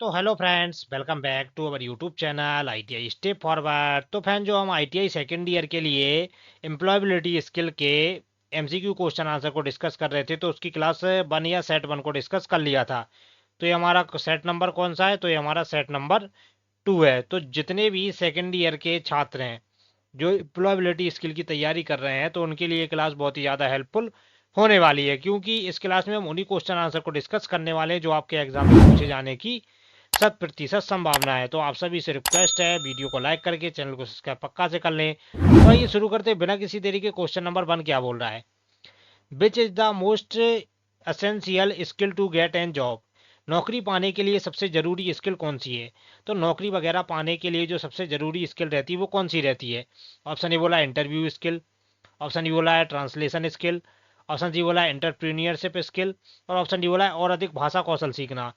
तो hello friends, welcome back to our YouTube channel ITI step forward. तो friend, जो हम आईटीआई सेकेंड ईयर के लिए एम्प्लॉयबिलिटी स्किल के एमसीक्यू क्वेश्चन आंसर को डिस्कस कर रहे थे, तो उसकी क्लास 1 या सेट 1 को डिस्कस कर लिया था। तो ये हमारा सेट नंबर कौन सा है? तो ये हमारा सेट नंबर 2 है। तो जितने भी सेकेंड ईयर के छात्र हैं जो एम्प्लॉयबिलिटी स्किल की तैयारी कर रहे हैं, तो उनके लिए क्लास बहुत ही ज़्यादा हेल्पफुल होने वाली है, क्योंकि इस क्लास में हम उन्हीं क्वेश्चन आंसर को डिस्कस करने वाले हैं जो आपके एग्जाम में पूछे जाने की 100% संभावना है। तो आप सभी से रिक्वेस्ट है, वीडियो को लाइक करके चैनल को सब्सक्राइब पक्का से कर लें। तो आइए शुरू करते हैं बिना किसी देरी के। क्वेश्चन नंबर 1 क्या बोल रहा है? Which is the most essential skill to get an job? नौकरी पाने के लिए सबसे जरूरी स्किल कौन सी है? तो नौकरी वगैरह पाने के लिए जो सबसे जरूरी स्किल रहती है वो कौन सी रहती है? ऑप्शन ए बोला इंटरव्यू स्किल, ऑप्शन डी बोला है ट्रांसलेशन स्किल, ऑप्शन सी बोला है एंटरप्रीनियरशिप स्किल, और ऑप्शन डी बोला है और अधिक भाषा कौशल सीखना।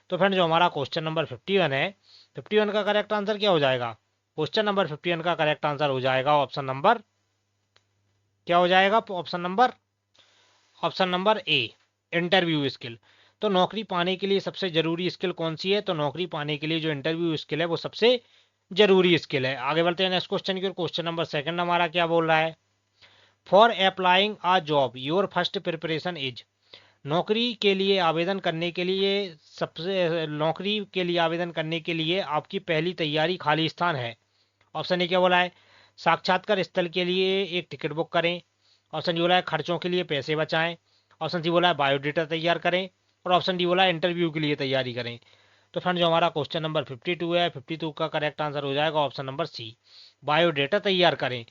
तो फ्रेंड, जो हमारा क्वेश्चन नंबर 51 है, 51 का करेक्ट आंसर क्या हो जाएगा? क्वेश्चन नंबर 51 का करेक्ट आंसर हो जाएगा ऑप्शन नंबर, क्या हो जाएगा? ऑप्शन नंबर ए, इंटरव्यू स्किल। तो नौकरी पाने के लिए सबसे जरूरी स्किल कौन सी है? तो नौकरी पाने के लिए जो इंटरव्यू स्किल है वो सबसे जरूरी स्किल है। आगे बढ़ते हैं नेक्स्ट क्वेश्चन की ओर। क्वेश्चन नंबर 2 हमारा क्या बोल रहा है? For applying a job your first preparation is? नौकरी के लिए आवेदन करने के लिए नौकरी के लिए आवेदन करने के लिए आपकी पहली तैयारी खाली स्थान है। ऑप्शन ए क्या बोला है? साक्षात्कार स्थल के लिए एक टिकट बुक करें। ऑप्शन डी बोला है खर्चों के लिए पैसे बचाएं। ऑप्शन सी बोला है बायोडेटा तैयार करें। और ऑप्शन डी बोला है इंटरव्यू के लिए तैयारी करें। तो फ्रेंड, जो हमारा क्वेश्चन नंबर 52 है, 52 का करेक्ट आंसर हो जाएगा ऑप्शन नंबर सी, बायोडेटा तैयार करें।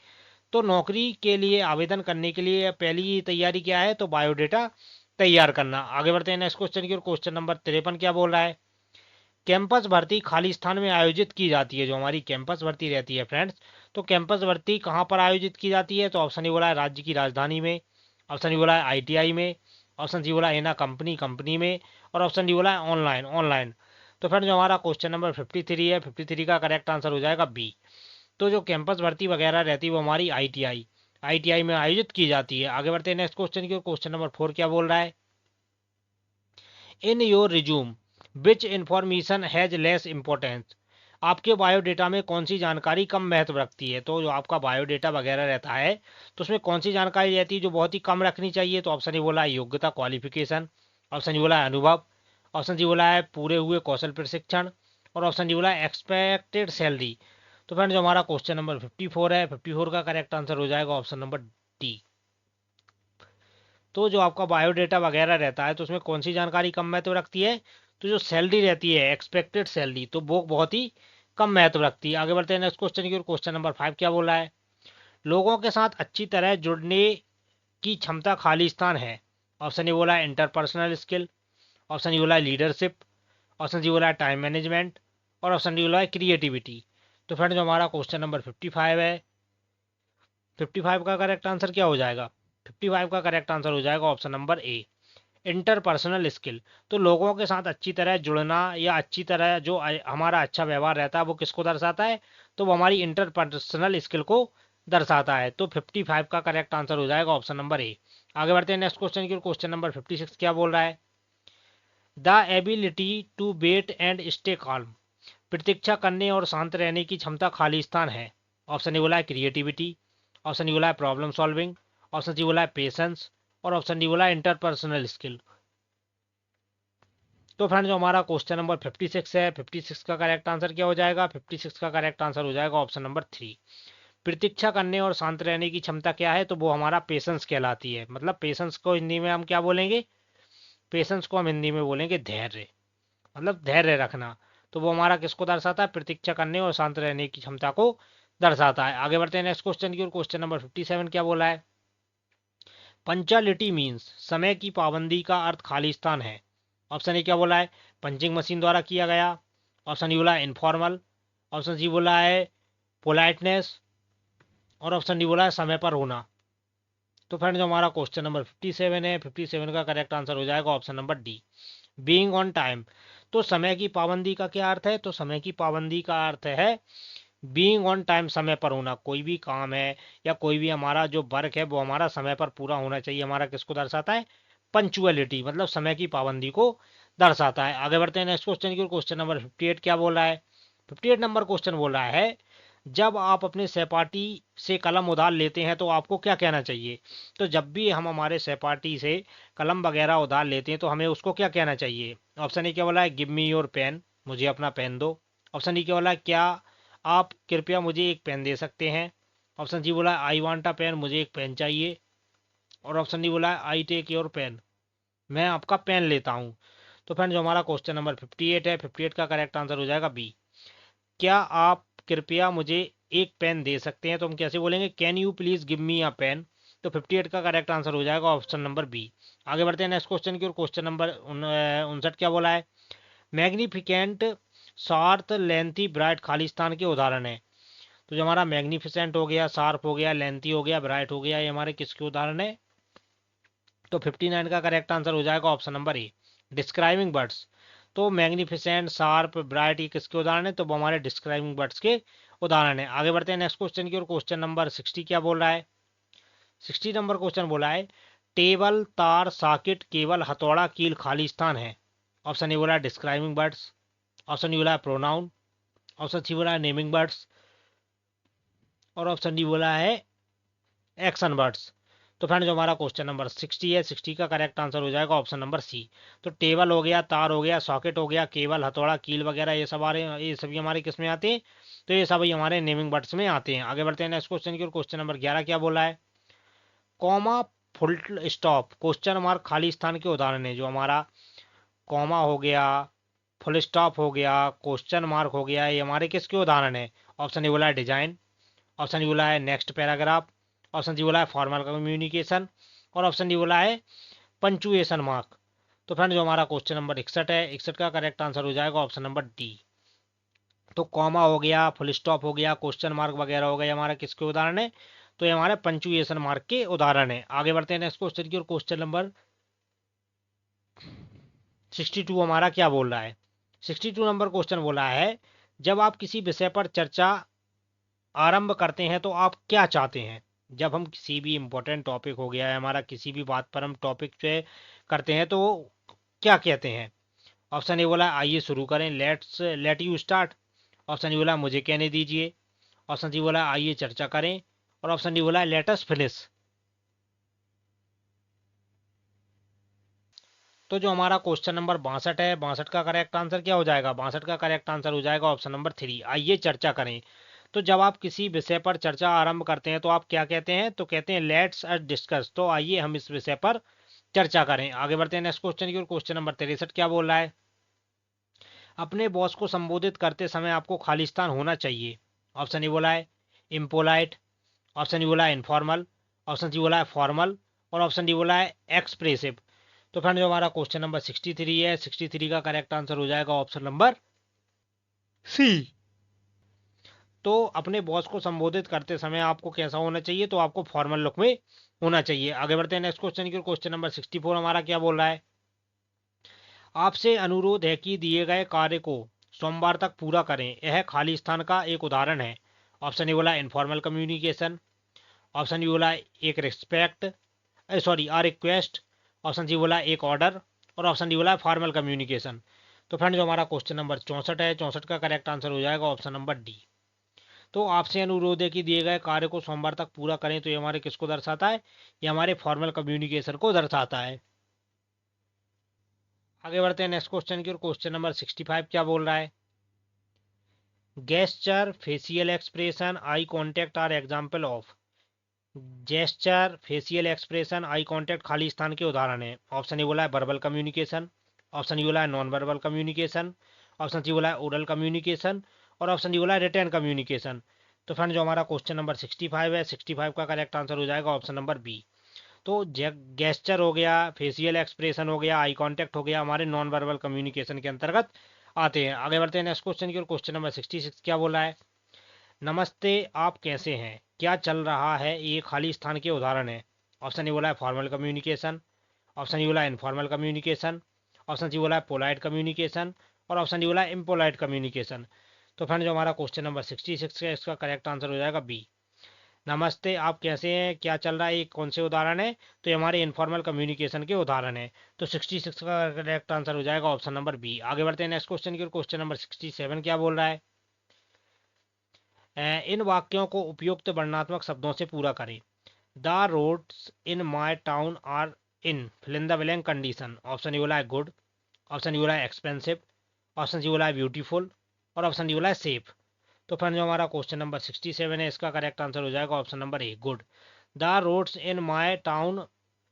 तो नौकरी के लिए आवेदन करने के लिए पहली तैयारी क्या है? तो बायोडेटा तैयार करना। आगे बढ़ते हैं नेक्स्ट क्वेश्चन की ओर। क्वेश्चन नंबर 53 क्या बोल रहा है? कैंपस भर्ती खाली स्थान में आयोजित की जाती है। जो हमारी कैंपस भर्ती रहती है फ्रेंड्स, तो कैंपस भर्ती कहाँ पर आयोजित की जाती है? तो ऑप्शन ए बोला है राज्य की राजधानी में, ऑप्शन डी बोला है आईटीआई में, ऑप्शन सी बोला है ना कंपनी कंपनी में, और ऑप्शन डी बोला है ऑनलाइन ऑनलाइन। तो फ्रेंड, जो हमारा क्वेश्चन नंबर 53 है, 53 का करेक्ट आंसर हो जाएगा बी। तो जो कैंपस भर्ती वगैरह रहती है वो हमारी आईटीआई में आयोजित की जाती है। आगे बढ़ते हैं नेक्स्ट क्वेश्चन की ओर। क्वेश्चन नंबर 4 क्या बोल रहा है? In your resume which information has less importance? आपके बायोडेटा में कौन सी जानकारी कम महत्व रखती है? तो जो आपका बायोडेटा वगैरह रहता है, तो उसमें कौन सी जानकारी रहती है जो बहुत ही कम रखनी चाहिए? तो ऑप्शन ए बोला है योग्यता क्वालिफिकेशन, ऑप्शन डी बोला है अनुभव, ऑप्शन डी बोला है पूरे हुए कौशल प्रशिक्षण, और ऑप्शन डी बोला है एक्सपेक्टेड सैलरी। तो फ्रेंड, जो हमारा क्वेश्चन नंबर 54 है, 54 का करेक्ट आंसर हो जाएगा ऑप्शन नंबर डी। तो जो आपका बायोडेटा वगैरह रहता है, तो उसमें कौन सी जानकारी कम महत्व रखती है? तो जो सैलरी रहती है, एक्सपेक्टेड सैलरी, तो वो बहुत ही कम महत्व रखती है। आगे बढ़ते हैं नेक्स्ट क्वेश्चन की ओर। क्वेश्चन नंबर 5 क्या बोला है? लोगों के साथ अच्छी तरह जुड़ने की क्षमता खाली स्थान है। ऑप्शन ए बोला है इंटरपर्सनल स्किल, ऑप्शन डी बोला है लीडरशिप, ऑप्शन सी बोला है टाइम मैनेजमेंट, और ऑप्शन डी बोला है क्रिएटिविटी। तो फ्रेंड, जो हमारा क्वेश्चन नंबर 55 है, 55 का करेक्ट आंसर क्या हो जाएगा? 55 का करेक्ट आंसर हो जाएगा ऑप्शन नंबर ए, इंटरपर्सनल स्किल। तो लोगों के साथ अच्छी तरह जुड़ना या अच्छी तरह जो हमारा अच्छा व्यवहार रहता है वो किसको दर्शाता है? तो वो हमारी इंटरपर्सनल स्किल को दर्शाता है। तो 55 का करेक्ट आंसर हो जाएगा ऑप्शन नंबर ए। आगे बढ़ते हैं नेक्स्ट क्वेश्चन की। क्वेश्चन नंबर 56 क्या बोल रहा है? The ability to wait and stay calm, प्रतीक्षा करने और शांत रहने की क्षमता खाली स्थान है। ऑप्शन ए बोला है क्रिएटिविटी, ऑप्शन डी बोला है प्रॉब्लम सॉल्विंग, ऑप्शन सी बोला है पेशेंस, और ऑप्शन डी बोला है इंटरपर्सनल स्किल। तो फ्रेंड, जो हमारा क्वेश्चन नंबर 56 है, 56 का करेक्ट आंसर क्या हो जाएगा? 56 का करेक्ट आंसर हो जाएगा ऑप्शन नंबर 3, प्रतीक्षा करने और शांत रहने की क्षमता क्या है? तो वो हमारा पेशेंस कहलाती है। मतलब पेशेंस को हिंदी में हम क्या बोलेंगे? पेशेंस को हम हिंदी में बोलेंगे धैर्य, मतलब धैर्य रखना। तो वो हमारा किसको दर्शाता है? प्रतीक्षा करने और शांत रहने की क्षमता को दर्शाता है। आगे बढ़ते हैं नेक्स्ट क्वेश्चन की ओर। क्वेश्चन नंबर 57 क्या बोला है? पंचालिटी मीन्स, समय की पाबंदी का अर्थ खाली स्थान है। ऑप्शन ए क्या बोला है? पंचिंग मशीन द्वारा किया गया, ऑप्शन डी बोला है इनफॉर्मल, ऑप्शन सी बोला है पोलाइटनेस, और ऑप्शन डी बोला है समय पर होना। तो फ्रेंड, जो हमारा क्वेश्चन नंबर 57 है, 57 का करेक्ट आंसर हो जाएगा option number D, being on time. तो समय की पाबंदी का क्या अर्थ है? तो समय की पाबंदी का अर्थ है बीइंग ऑन टाइम, समय पर होना। कोई भी काम है या कोई भी हमारा जो वर्क है वो हमारा समय पर पूरा होना चाहिए। हमारा किसको दर्शाता है? पंचुअलिटी, मतलब समय की पाबंदी को दर्शाता है। आगे बढ़ते हैं नेक्स्ट क्वेश्चन की ओर। क्वेश्चन नंबर 58 क्या बोल रहा है? 58 नंबर क्वेश्चन बोल रहा है, जब आप अपने सहपाठी से कलम उधार लेते हैं तो आपको क्या कहना चाहिए? तो जब भी हम हमारे सहपाठी से कलम वगैरह उधार लेते हैं तो हमें उसको क्या कहना चाहिए? ऑप्शन ए क्या बोला है, गिव मी योर पेन, मुझे अपना पेन दो। ऑप्शन डी क्या बोला है, क्या आप कृपया मुझे एक पेन दे सकते हैं। ऑप्शन सी बोला है, आई वांट अ पेन, मुझे एक पेन चाहिए। और ऑप्शन डी बोला है, आई टेक योर पेन, मैं आपका पेन लेता हूँ। तो फ्रेंड जो हमारा क्वेश्चन नंबर 58 है, 58 का करेक्ट आंसर हो जाएगा बी। क्या आप कृपया मुझे एक पेन दे सकते हैं? तो हम कैसे बोलेंगे, can you please give me a pen. तो 58 का करेक्ट आंसर हो जाएगा ऑप्शन नंबर बी। आगे बढ़ते हैं नेक्स्ट क्वेश्चन की ओर। क्वेश्चन नंबर 59 क्या बोला है? Magnificent, sharp, lengthy, bright Khalistan के उदाहरण है। तो जो हमारा मैग्निफिसेंट हो गया, शार्प हो गया, लेंथी हो गया, ब्राइट हो गया, ये हमारे किसके उदाहरण है? तो 59 का करेक्ट आंसर हो जाएगा ऑप्शन नंबर ए, डिस्क्राइबिंग बर्ड्स। तो मैग्निफिसेंट, शार्प, ब्राइट ये किसके उदाहरण है? तो वो हमारे डिस्क्राइबिंग बर्ड्स के उदाहरण है। आगे बढ़ते हैं नेक्स्ट क्वेश्चन की ओर। क्वेश्चन नंबर 60 क्या बोल रहा है? 60 नंबर क्वेश्चन बोला है, टेबल, तार, सॉकेट, केबल, हथौड़ा, कील खाली स्थान है। ऑप्शन ए बोला है डिस्क्राइबिंग बर्ड्स। ऑप्शन बी बोला है प्रोनाउन। ऑप्शन सी बोला है नेमिंग बर्ड्स। और ऑप्शन डी बोला है एक्शन वर्ड्स। तो फ्रेंड जो हमारा क्वेश्चन नंबर 60 है, 60 का करेक्ट आंसर हो जाएगा ऑप्शन नंबर सी। तो टेबल हो गया, तार हो गया, सॉकेट हो गया, केबल, हथौड़ा, कील वगैरह ये सब ये सभी हमारे किस में आते हैं? तो ये सभी हमारे नेमिंग वर्ड्स में आते हैं। आगे बढ़ते हैं नेक्स्ट क्वेश्चन की ओर। क्वेश्चन नंबर 11 क्या बोला है? Comma, full stop, question mark खाली स्थान के उदाहरण है। जो हमारा कॉमा हो गया, फुल स्टॉप हो गया, क्वेश्चन मार्क हो गया, ये हमारे किसके उदाहरण है? ऑप्शन ए बोला है डिजाइन। ऑप्शन डी बोला है नेक्स्ट पैराग्राफ। ऑप्शन सी बोला है फॉर्मल कम्युनिकेशन। और ऑप्शन डी बोला है पंचुएशन मार्क। तो फ्रेंड जो हमारा क्वेश्चन नंबर 61 है, 61 का करेक्ट आंसर हो जाएगा ऑप्शन नंबर डी। तो कॉमा हो गया, फुल स्टॉप हो गया, क्वेश्चन मार्क वगैरह हो गया, हमारा किसके उदाहरण है? तो ये हमारे पंचुएशन मार्क के उदाहरण है। आगे बढ़ते हैं नेक्स्ट क्वेश्चन की और। क्वेश्चन नंबर 62 हमारा क्या बोल रहा है? 62 नंबर क्वेश्चन बोला है, जब आप किसी विषय पर चर्चा आरंभ करते हैं तो आप क्या चाहते हैं? जब हम किसी भी इम्पोर्टेंट टॉपिक हो गया है हमारा, किसी भी बात पर हम टॉपिक पे करते हैं तो वो क्या कहते हैं? ऑप्शन ए बोला आइए शुरू करें, let you start. Option A बोला मुझे कहने दीजिए। ऑप्शन सी बोला आइए चर्चा करें। और ऑप्शन डी बोला लेट अस फिनिश। तो जो हमारा क्वेश्चन नंबर 62 है, 62 का करेक्ट आंसर क्या हो जाएगा? 62 का करेक्ट आंसर हो जाएगा ऑप्शन नंबर 3, आइए चर्चा करें। तो जब आप किसी विषय पर चर्चा आरंभ करते हैं तो आप क्या कहते हैं? तो कहते हैं लेट्स अस डिस्कस, तो आइए हम इस विषय पर चर्चा करें। आगे बढ़ते हैं नेक्स्ट क्वेश्चन की ओर। क्वेश्चन नंबर 63 क्या बोल रहा है? अपने बॉस को संबोधित करते समय आपको खालिस्तान होना चाहिए। ऑप्शन ए बोला है इम्पोलाइट। ऑप्शन डी बोला है इनफॉर्मल। ऑप्शन सी बोला है फॉर्मल। और ऑप्शन डी बोला है एक्सप्रेसिव। तो फ्रेंड जो हमारा क्वेश्चन नंबर 63 है, 63 का करेक्ट आंसर हो जाएगा ऑप्शन नंबर सी। तो अपने बॉस को संबोधित करते समय आपको कैसा होना चाहिए? तो आपको फॉर्मल लुक में होना चाहिए। आगे बढ़ते हैं नेक्स्ट क्वेश्चन की। क्वेश्चन नंबर 64 हमारा क्या बोल रहा है? आपसे अनुरोध है कि दिए गए कार्य को सोमवार तक पूरा करें, यह खाली स्थान का एक उदाहरण है। ऑप्शन ए बोला इनफॉर्मल कम्युनिकेशन। ऑप्शन बी बोला एक रिस्पेक्ट, सॉरी आ रिक्वेस्ट। ऑप्शन सी बोला एक ऑर्डर। और ऑप्शन डी बोला फॉर्मल कम्युनिकेशन। तो फ्रेंड जो हमारा क्वेश्चन नंबर 64 है, 64 का करेक्ट आंसर हो जाएगा ऑप्शन नंबर डी। तो आपसे अनुरोध है कि दिए गए कार्य को सोमवार तक पूरा करें, तो ये हमारे किसको दर्शाता है? ये हमारे फॉर्मल कम्युनिकेशन को दर्शाता है। आगे बढ़ते हैं नेक्स्ट क्वेश्चन की ओर। क्वेश्चन नंबर 65 क्या बोल रहा है? Gesture, facial expression, eye contact are example of. Gesture, facial expression, eye contact खाली स्थान के उदाहरण है। ऑप्शन ए बोला है वर्बल कम्युनिकेशन। ऑप्शन ई बोला है non verbal communication. Option C बोला है ओरल कम्युनिकेशन। और ऑप्शन डी बोला है रिटर्न कम्युनिकेशन। तो फ्रेंड जो हमारा क्वेश्चन नंबर 65 है, 65 का करेक्ट आंसर हो जाएगा ऑप्शन नंबर बी। तो गेस्चर हो गया, फेशियल एक्सप्रेशन हो गया, आई कॉन्टेक्ट हो गया, हमारे नॉन वर्बल कम्युनिकेशन के अंतर्गत आते हैं। आगे बढ़ते हैं नेक्स्ट क्वेश्चन की ओर। क्वेश्चन नंबर 66 क्या बोला है? नमस्ते, आप कैसे हैं, क्या चल रहा है, ये खाली स्थान के उदाहरण है। ऑप्शन ए बोला है फॉर्मल कम्युनिकेशन। ऑप्शन ई बोला है इनफॉर्मल कम्युनिकेशन। ऑप्शन सी बोला है पोलाइट कम्युनिकेशन। और ऑप्शन डी बोला है इम्पोलाइट कम्युनिकेशन। तो फ्रेंड जो हमारा क्वेश्चन नंबर 66 है, इसका करेक्ट आंसर हो जाएगा बी, नमस्ते, आप कैसे हैं, क्या चल रहा है, ये कौन से उदाहरण है? तो ये हमारे इनफॉर्मल कम्युनिकेशन के उदाहरण है। तो 66 का करेक्ट आंसर हो जाएगा ऑप्शन नंबर बी। आगे बढ़ते हैं नेक्स्ट क्वेश्चन की। क्वेश्चन नंबर 67 क्या बोल रहा है? इन वाक्यों को उपयुक्त वर्णनात्मक शब्दों से पूरा करें। The roads in my town are in fill in the blank condition. Option ये बोला है गुड, ऑप्शन ये बोला है एक्सपेंसिव, ऑप्शन ये बोला है ब्यूटीफुल और ऑप्शन ये बोला है सेफ। तो फ्रेंड जो हमारा क्वेश्चन नंबर 67 है इसका करेक्ट आंसर हो जाएगा option number A good. The roads in my town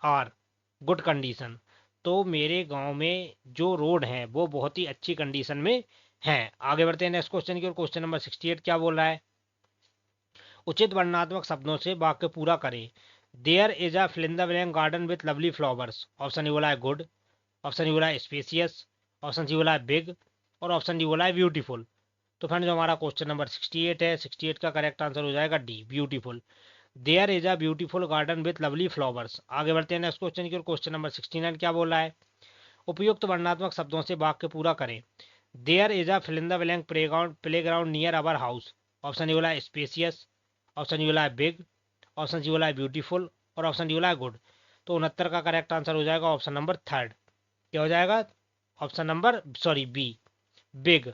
are good condition. तो मेरे गांव में जो रोड हैं वो बहुत ही अच्छी कंडीशन में हैं। आगे बढ़ते हैं नेक्स्ट क्वेश्चन की ओर। क्वेश्चन नंबर 68 क्या बोल रहा है? उचित वर्णनात्मक शब्दों से वाक्य पूरा करें। There is a fill in the blank garden with lovely flowers. Option ये बोला है गुड, ऑप्शन ये बोला है स्पेसियस, ऑप्शन ये बोला है बिग और ऑप्शन ये बोला है ब्यूटीफुल। तो फ्रेंड जो हमारा क्वेश्चन नंबर 68 है, 68 का करेक्ट आंसर हो जाएगा D beautiful. There is a beautiful garden with lovely flowers. आगे बढ़ते हैं नेक्स्ट क्वेश्चन की ओर। क्वेश्चन नंबर 69 क्या बोल रहा है? उपयुक्त वर्णनात्मक शब्दों से वाक्य पूरा करें। There is a fill in the blank playground near our house. Option ये बोला है स्पेसियस, ऑप्शन ये बोला है बिग, ऑप्शन ये बोला है ब्यूटीफुल और ऑप्शन ये बोला है गुड। तो 69 का करेक्ट आंसर हो जाएगा ऑप्शन नंबर थर्ड। क्या हो जाएगा? Option number sorry B big.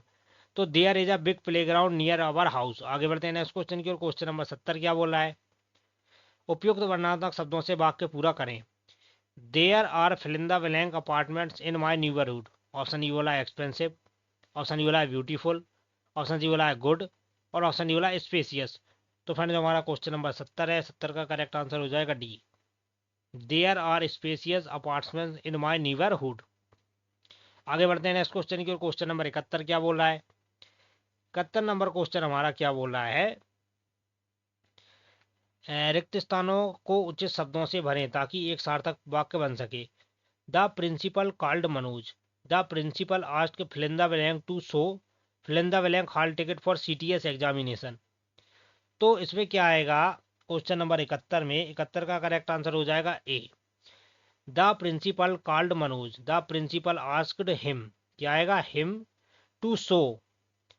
तो there is a big playground near our house. आगे बढ़ते हैं नेक्स्ट क्वेश्चन की ओर। क्वेश्चन नंबर 70 क्या बोल रहा है? उपयुक्त वर्णनात्मक शब्दों से वाक्य पूरा करें। There are fill in the blank apartments in my neighbourhood. Option ये बोला है एक्सपेंसिव, ऑप्शन ये बोला है ब्यूटीफुल, ऑप्शन ये बोला है गुड और ऑप्शन ये बोला है स्पेसियस। तो फ्रेंड जो हमारा क्वेश्चन नंबर 70 है, 70 का करेक्ट आंसर हो जाएगा D. There are spacious apartments in my neighbourhood. आगे बढ़ते हैं नेक्स्ट क्वेश्चन की ओर। क्वेश्चन नंबर 71 क्या बोल रहा है? 71 नंबर क्वेश्चन हमारा क्या बोल रहा है? रिक्त स्थानों को उचित शब्दों से भरें ताकि एक सार्थक वाक्य बन सके। The principal called Manoj. The principal asked fill in the blank to show fill in the blank hall ticket for CTS examination. तो इसमें क्या आएगा? क्वेश्चन नंबर 71 में 71 का करेक्ट आंसर हो जाएगा A. The principal called Manoj, the principal asked him, क्या आएगा? Him to show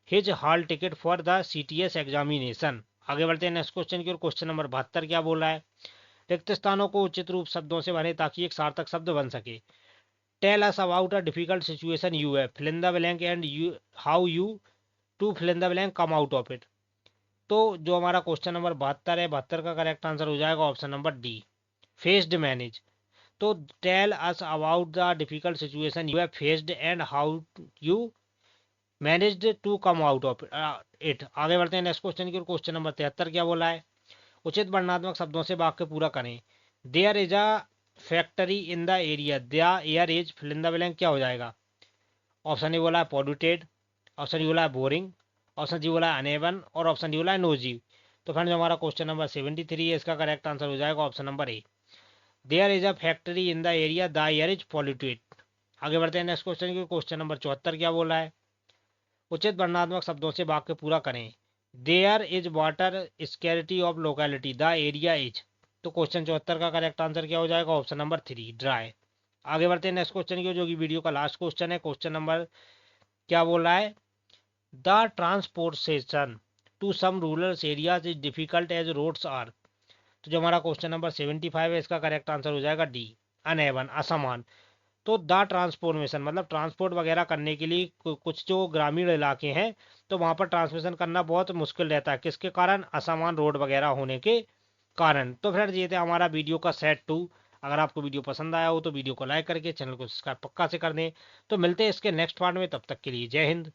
his hall ticket for the CTS examination. आगे बढ़ते हैं नेक्स्ट क्वेश्चन की ओर। क्वेश्चन नंबर 72 क्या बोल रहा है? रिक्त स्थानों को उचित रूप शब्दों से भरें ताकि एक सार्थक शब्द बन सके। Tell us about a difficult situation you have fill in the blank and you how you to fill in the blank come out of it. तो जो हमारा क्वेश्चन नंबर 72 है, 72 का करेक्ट आंसर हो जाएगा option number D faced manage. तो tell us about the difficult situation you have faced and how you managed to come out of it. आगे बढ़ते हैं नेक्स्ट क्वेश्चन की ओर। क्वेश्चन नंबर 73 क्या बोला है? उचित वर्णनात्मक शब्दों से वाक्य पूरा करें। There is a factory in the area the air is fill in the blank, क्या हो जाएगा? ऑप्शन ये बोला है पॉल्यूटेड, ऑप्शन ये बोला है बोरिंग, ऑप्शन जी बोला है अनेवन और ऑप्शन डी बोला है नोजी। तो फ्रेंड्स हमारा क्वेश्चन नंबर 73 है, इसका करेक्ट आंसर हो जाएगा option number A. There is a factory in the area the air is polluted. आगे बढ़ते हैं नेक्स्ट क्वेश्चन की। क्वेश्चन नंबर 74 क्या बोल रहा है? उचित वर्णनात्मक शब्दों से वाक्य पूरा करें। There is water scarcity of locality the area is. तो क्वेश्चन 74 का करेक्ट आंसर क्या हो जाएगा? Option number 3 dry. आगे बढ़ते हैं नेक्स्ट क्वेश्चन की, जो कि वीडियो का लास्ट क्वेश्चन है। क्वेश्चन नंबर क्या बोल रहा है? The transportation to some rural areas is difficult as roads are. तो जो हमारा क्वेश्चन नंबर 75 है, इसका करेक्ट आंसर हो जाएगा डी अनएवन, असमान। तो द ट्रांसफॉर्मेशन मतलब ट्रांसपोर्ट वगैरह करने के लिए कुछ जो ग्रामीण इलाके हैं तो वहाँ पर ट्रांसमिशन करना बहुत मुश्किल रहता है। किसके कारण? असमान रोड वगैरह होने के कारण। तो फ्रेंड्स ये थे हमारा वीडियो का सेट 2। अगर आपको वीडियो पसंद आया हो तो वीडियो को लाइक करके चैनल को सब्सक्राइब पक्का से कर दें। तो मिलते हैं इसके नेक्स्ट पार्ट में, तब तक के लिए जय हिंद।